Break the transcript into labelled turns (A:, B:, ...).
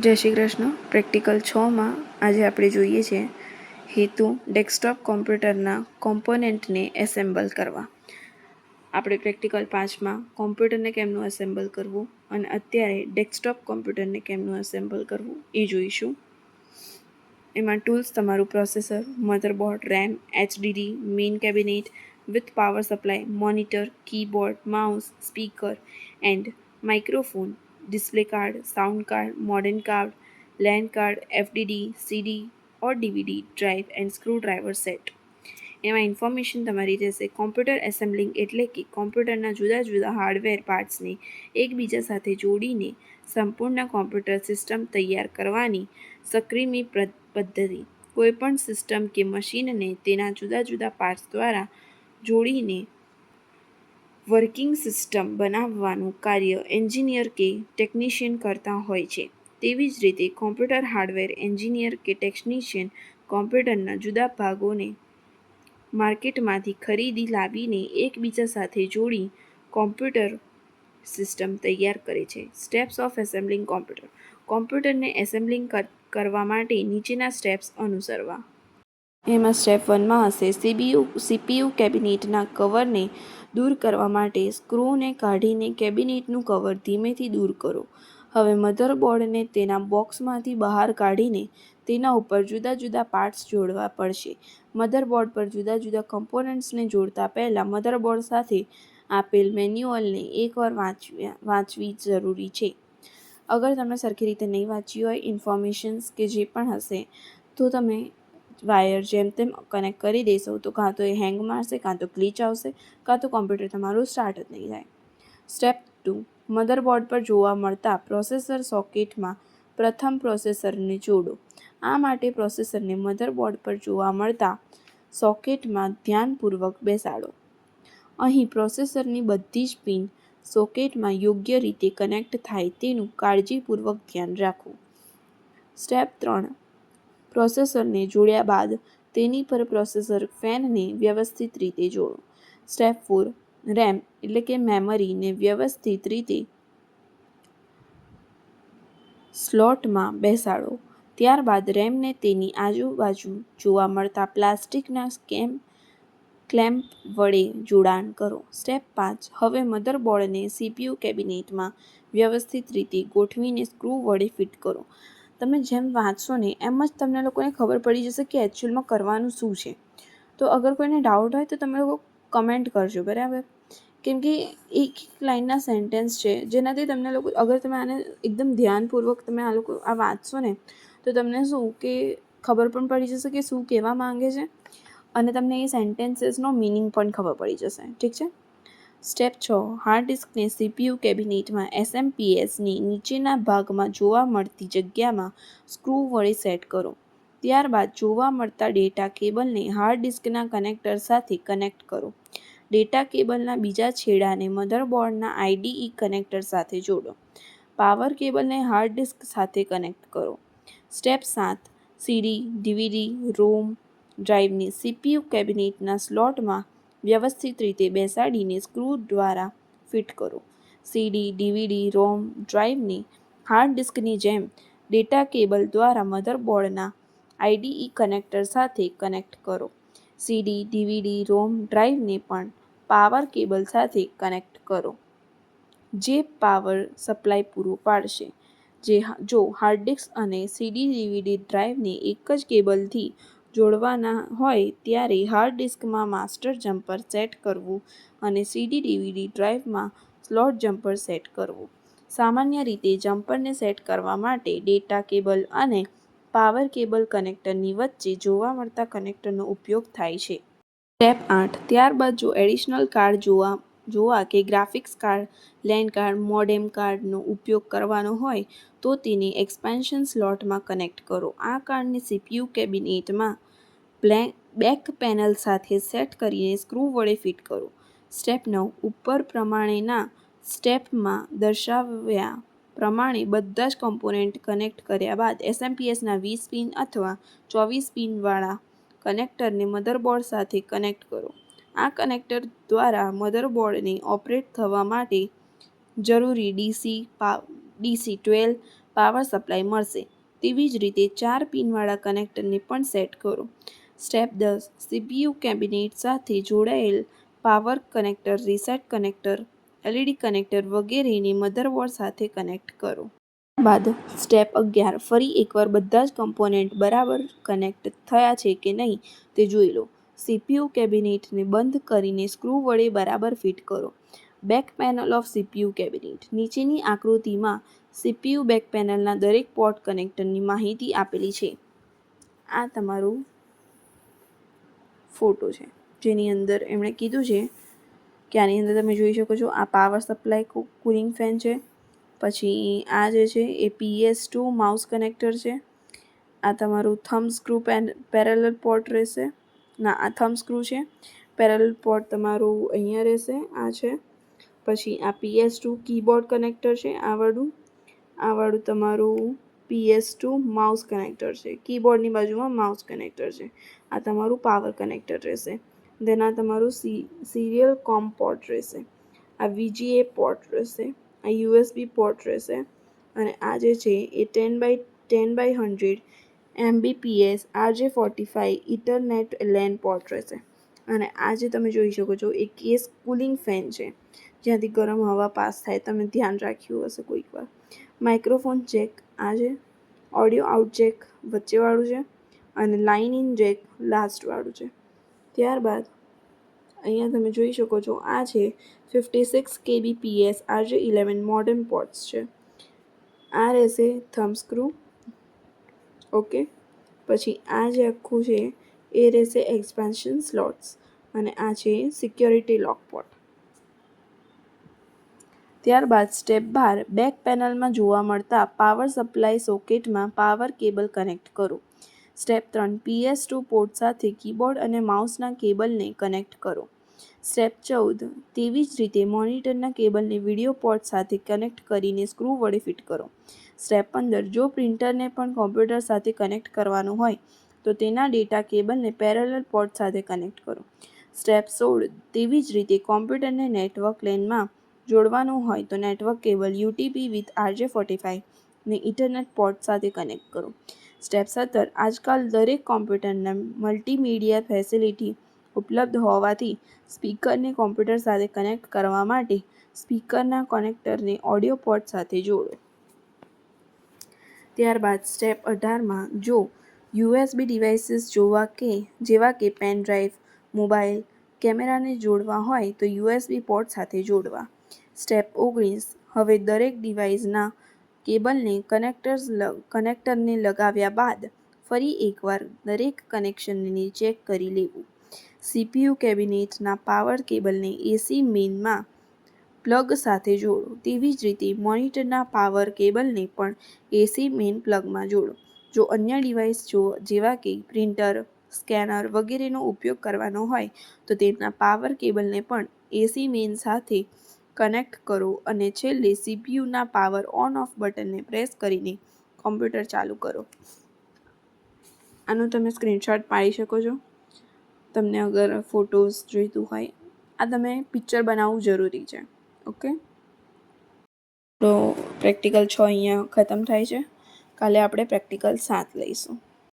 A: જય શ્રી કૃષ્ણ. પ્રેક્ટિકલ 6માં આજે આપણે જોઈએ છે હેતુ ડેસ્કટોપ કોમ્પ્યુટરના કોમ્પોનેન્ટને એસેમ્બલ કરવા. આપણે પ્રેક્ટિકલ 5માં કોમ્પ્યુટરને કેમનું એસેમ્બલ કરવું અને અત્યારે ડેસ્કટોપ કોમ્પ્યુટરને કેમનું એસેમ્બલ કરવું એ જોઈશું. એમાં ટૂલ્સ તમારું processor, motherboard, RAM, HDD, main cabinet with power supply, monitor, keyboard, mouse, speaker and microphone, display card, sound card, modem card, LAN card, FDD, CD or DVD drive and screwdriver set. એમાં information તમારી રહેશે computer assembling એટલે કે કોમ્પ્યુટરના જુદા જુદા hardware પાર્ટ્સને એકબીજા સાથે જોડીને સંપૂર્ણ કોમ્પ્યુટર સિસ્ટમ તૈયાર કરવાની સક્રિયની પદ્ધતિ. કોઈપણ સિસ્ટમ કે મશીનને તેના જુદા જુદા પાર્ટ્સ દ્વારા જોડીને વર્કિંગ સિસ્ટમ બનાવવાનું કાર્ય એન્જિનિયર કે ટેકનિશિયન કરતા હોય છે. તેવી જ રીતે કોમ્પ્યુટર હાર્ડવેર એન્જિનિયર કે ટેકનિશિયન કોમ્પ્યુટરના જુદા ભાગોને માર્કેટમાંથી ખરીદી લાવીને એકબીજા સાથે જોડી કોમ્પ્યુટર સિસ્ટમ તૈયાર કરે છે. Steps of assembling computer. કોમ્પ્યુટરને એસેમ્બલિંગ કરવા માટે નીચેના સ્ટેપ્સ અનુસરવા. એમાં સ્ટેપ 1માં હશે CPU કેબિનેટના કવરને દૂર કરવા માટે સ્ક્રૂને કાઢીને કેબિનેટનું કવર ધીમેથી દૂર કરો. હવે મધરબોર્ડને તેના બોક્સમાંથી બહાર કાઢીને તેના ઉપર જુદા જુદા પાર્ટ્સ જોડવા પડશે. મધરબોર્ડ પર જુદા જુદા કમ્પોનન્ટ્સને જોડતા પહેલા મધરબોર્ડ સાથે આપેલ મેન્યુઅલને એકવાર વાંચવી જરૂરી છે. અગર તમે સરખી રીતે નહીં વાંચી હોય ઇન્ફોર્મેશન્સ કે જે પણ હશે તો તમે વાયર જેમ તેમ કનેક્ટ કરી દેશો તો કાં તો એ હેંગ મારશે, કાં તો ગ્લિચ આવશે, કાં તો કોમ્પ્યુટર તમારું સ્ટાર્ટ જ નહીં થાય. સ્ટેપ 2. મધરબોર્ડ પર જોવા મળતા પ્રોસેસર સોકેટમાં પ્રથમ પ્રોસેસરને જોડો. આ માટે પ્રોસેસરને મધરબોર્ડ પર જોવા મળતા સોકેટમાં ધ્યાનપૂર્વક બેસાડો. અહીં પ્રોસેસરની બધી જ પિન સોકેટમાં યોગ્ય રીતે કનેક્ટ થાય તેનું કાળજીપૂર્વક ધ્યાન રાખવું. સ્ટેપ 3. પ્રોસેસરને જોડ્યા બાદ તેની પર પ્રોસેસર ફેનને વ્યવસ્થિત રીતે જોડો. સ્ટેપ 4. રેમ એટલે કે મેમરીને વ્યવસ્થિત રીતે સ્લોટમાં બેસાડો. ત્યારબાદ રેમને તેની આજુબાજુ જોવા મળતા પ્લાસ્ટિકના ક્લેમ્પ વડે જોડાણ કરો. સ્ટેપ 5. હવે મધરબોર્ડને CPU કેબિનેટમાં વ્યવસ્થિત રીતે ગોઠવીને સ્ક્રૂ વડે ફિટ કરો. તમે જેમ વાંચશો ને એમ જ તમને લોકોને ખબર પડી જશે કે એકચ્યુઅલમાં કરવાનું શું છે. તો અગર કોઈને ડાઉટ હોય તો તમે લોકો કમેન્ટ કરજો, બરાબર? કેમ કે એક લાઇનના સેન્ટેન્સ છે જેનાથી તમને લોકો અગર તમે આને એકદમ ધ્યાનપૂર્વક તમે આ વાંચશો ને તો તમને શું કે ખબર પણ પડી જશે કે શું કહેવા માંગે છે અને તમને એ સેન્ટેન્સીસનો મિનિંગ પણ ખબર પડી જશે. ઠીક છે. સ્ટેપ 6. હાર્ડ ડિસ્કને CPU કેબિનેટમાં SMPSની નીચેના ભાગમાં જોવા મળતી જગ્યામાં સ્ક્રૂ વડે સેટ કરો. ત્યારબાદ જોવા મળતા ડેટા કેબલને હાર્ડ ડિસ્કના કનેક્ટર સાથે કનેક્ટ કરો. ડેટા કેબલના બીજા છેડાને મધરબોર્ડના IDE કનેક્ટર સાથે જોડો. પાવર કેબલને હાર્ડ ડિસ્ક સાથે કનેક્ટ કરો. Step 7. CD, DVD, ROM ડ્રાઈવને CPU કેબિનેટના સ્લોટમાં વ્યવસ્થિત રીતે બેસાડીને સ્ક્રૂ દ્વારા ફિટ કરો. CD, DVD, ROM ડ્રાઈવને હાર્ડ ડિસ્કની જેમ ડેટા કેબલ દ્વારા મધરબોર્ડના IDE કનેક્ટર સાથે કનેક્ટ કરો. CD, DVD, ROM ડ્રાઈવને પણ પાવર કેબલ સાથે કનેક્ટ કરો જે પાવર સપ્લાય પૂરું પાડશે. જો હાર્ડ ડિસ્ક અને CD, DVD ડ્રાઈવને એક જ કેબલથી જોડવાના હોય ત્યારે હાર્ડ ડિસ્કમાં માસ્ટર જમ્પર સેટ કરવું અને CD, DVD ડ્રાઈવમાં સ્લોટ જમ્પર સેટ કરવું. સામાન્ય રીતે જમ્પરને સેટ કરવા માટે ડેટા કેબલ અને પાવર કેબલ કનેક્ટરની વચ્ચે જોવા મળતા કનેક્ટરનો ઉપયોગ થાય છે. સ્ટેપ 8. ત્યારબાદ જો એડિશનલ કાર્ડ જોવા કે graphics card, LAN card, modem કાર્ડનો ઉપયોગ કરવાનો હોય તો તેને એક્સપાન્શન સ્લોટમાં કનેક્ટ કરો. આ કાર્ડને CPU કેબિનેટમાં બેક પેનલ સાથે સેટ કરીને સ્ક્રૂ વડે ફિટ કરો. સ્ટેપ 9. ઉપર પ્રમાણેના સ્ટેપમાં દર્શાવ્યા પ્રમાણે બધા જ કોમ્પોનેન્ટ કનેક્ટ કર્યા બાદ SMPSના 20 પિન અથવા 24 પિનવાળા કનેક્ટરને મધરબોર્ડ સાથે કનેક્ટ કરો. આ કનેક્ટર દ્વારા મધરબોર્ડને ઓપરેટ થવા માટે જરૂરી DC 12 પાવર સપ્લાય મળશે. તેવી જ રીતે 4 પિનવાળા કનેક્ટરને પણ સેટ કરો. સ્ટેપ 10 CPU કેબિનેટ સાથે જોડાયેલ power connector, reset connector, LED connector વગેરેને મધરબોર્ડ સાથે કનેક્ટ કરો. બાદ સ્ટેપ 11 ફરી એકવાર બધા જ કમ્પોનન્ટ બરાબર કનેક્ટ થયા છે કે નહીં તે જોઈ લો. CPU કેબિનેટને બંધ કરીને સ્ક્રૂ વડે બરાબર ફિટ કરો. Back panel of CPU cabinet. નીચેની આકૃતિમાં CPU બેક પેનલના દરેક પોર્ટ કનેક્ટરની માહિતી આપેલી છે. આ તમારું ફોટો છે જેની અંદર એમણે કીધું છે કે આની અંદર તમે જોઈ શકો છો આ પાવર સપ્લાય કુલિંગ ફેન છે. પછી આ જે છે એ PS2 માઉસ કનેક્ટર છે. આ તમારું થમ્બ સ્ક્રૂ પેરેલલ પોર્ટ રહેશે. ના, આ થમ્બ સ્ક્રૂ છે. પેરેલલ પોર્ટ તમારું અહીંયા રહેશે. આ છે. પછી આ PS2 કીબોર્ડ કનેક્ટર છે. આ વાળું તમારું PS2 માઉસ કનેક્ટર છે. કીબોર્ડની બાજુમાં માઉસ કનેક્ટર છે. આ તમારું પાવર કનેક્ટર રહેશે. દેન આ તમારું સિરિયલ કોમ પોર્ટ રહેશે. આ VGA પોર્ટ રહેશે. આ USB પોર્ટ રહેશે. અને આ જે છે એ 10x100 Mbps RJ45 Ethernet LAN port રહેશે. અને આ જે તમે જોઈ શકો છો એ કેસ કુલિંગ ફેન છે જ્યાંથી ગરમ હવા પાસ થાય. તમે ધ્યાન રાખ્યું હશે કોઈક વાર. માઇક્રોફોન જેક આ છે. ઓડિયો આઉટ જેક વચ્ચેવાળું છે. અને લાઇન ઇન જેક લાસ્ટવાળું છે. ત્યારબાદ અહીંયા તમે જોઈ શકો છો આ છે 56 kbps RJ11 મોડર્ન પોર્ટ્સ છે. આ રહેશે થમ્બ સ્ક્રૂ. ઓકે. પછી આ જે આખું છે એ રહેશે એક્સપાન્શન સ્લોટ્સ. અને આ છે સિક્યોરિટી લોક પોર્ટ. ત્યારબાદ સ્ટેપ 12 બેક પેનલમાં જોવા મળતા પાવર સપ્લાય સોકેટમાં પાવર કેબલ કનેક્ટ કરો. સ્ટેપ 3 PS2 પોર્ટ સાથે કીબોર્ડ અને માઉસના કેબલને કનેક્ટ કરો. સ્ટેપ 14 તેવી જ રીતે મોનિટરના કેબલને વિડિયો પોર્ટ સાથે કનેક્ટ કરીને સ્ક્રૂ વડે ફિટ કરો. સ્ટેપ 15 જો પ્રિન્ટરને પણ કોમ્પ્યુટર સાથે કનેક્ટ કરવાનું હોય તો તેના ડેટા કેબલને પેરેલલ પોર્ટ સાથે કનેક્ટ કરો. સ્ટેપ 16 તેવી જ રીતે કોમ્પ્યુટરને નેટવર્ક લેનમાં જોડવાનું હોય તો network cable UTP with RJ45 ને ઇથરનેટ પોર્ટ સાથે કનેક્ટ કરો. સ્ટેપ 17 આજકાલ દરેક કોમ્પ્યુટરના મલ્ટીમીડિયા ફેસિલિટી ઉપલબ્ધ હોવાથી સ્પીકરને કોમ્પ્યુટર સાથે કનેક્ટ કરવા માટે સ્પીકરના કનેક્ટરને ઓડિયો પોર્ટ સાથે જોડો. ત્યારબાદ સ્ટેપ 18માં જો USB ડિવાઇસીસ જેવા કે પેન ડ્રાઈવ, મોબાઈલ, કેમેરાને જોડવા હોય તો USB પોર્ટ સાથે જોડવા. સ્ટેપ 19 હવે દરેક ડિવાઇસના કેબલને કનેક્ટરને લગાવ્યા બાદ ફરી એકવાર દરેક કનેક્શનને ચેક કરી લેવું. CPU કેબિનેટના પાવર કેબલને AC મેઇનમાં પ્લગ સાથે જોડો. તેવી જ રીતે મોનિટરના પાવર કેબલને પણ AC મેઇન પ્લગમાં જોડો. જો અન્ય ડિવાઇસ જેવા કે પ્રિન્ટર, સ્કેનર વગેરેનો ઉપયોગ કરવાનો હોય તો તેમના પાવર કેબલને પણ AC મેઇન સાથે કનેક્ટ કરો અને છેલ્લે CPUના પાવર ઓન ઓફ બટનને પ્રેસ કરીને કોમ્પ્યુટર ચાલુ કરો. આનું તમે સ્ક્રીનશોટ પાડી શકો છો. તમને અગર ફોટોઝ જોઈતું હોય આ તમે પિક્ચર બનાવવું જરૂરી છે. ઓકે. તો પ્રેક્ટિકલ 6 અહીંયા ખતમ થાય છે. કાલે આપણે પ્રેક્ટિકલ 7 લઈશું.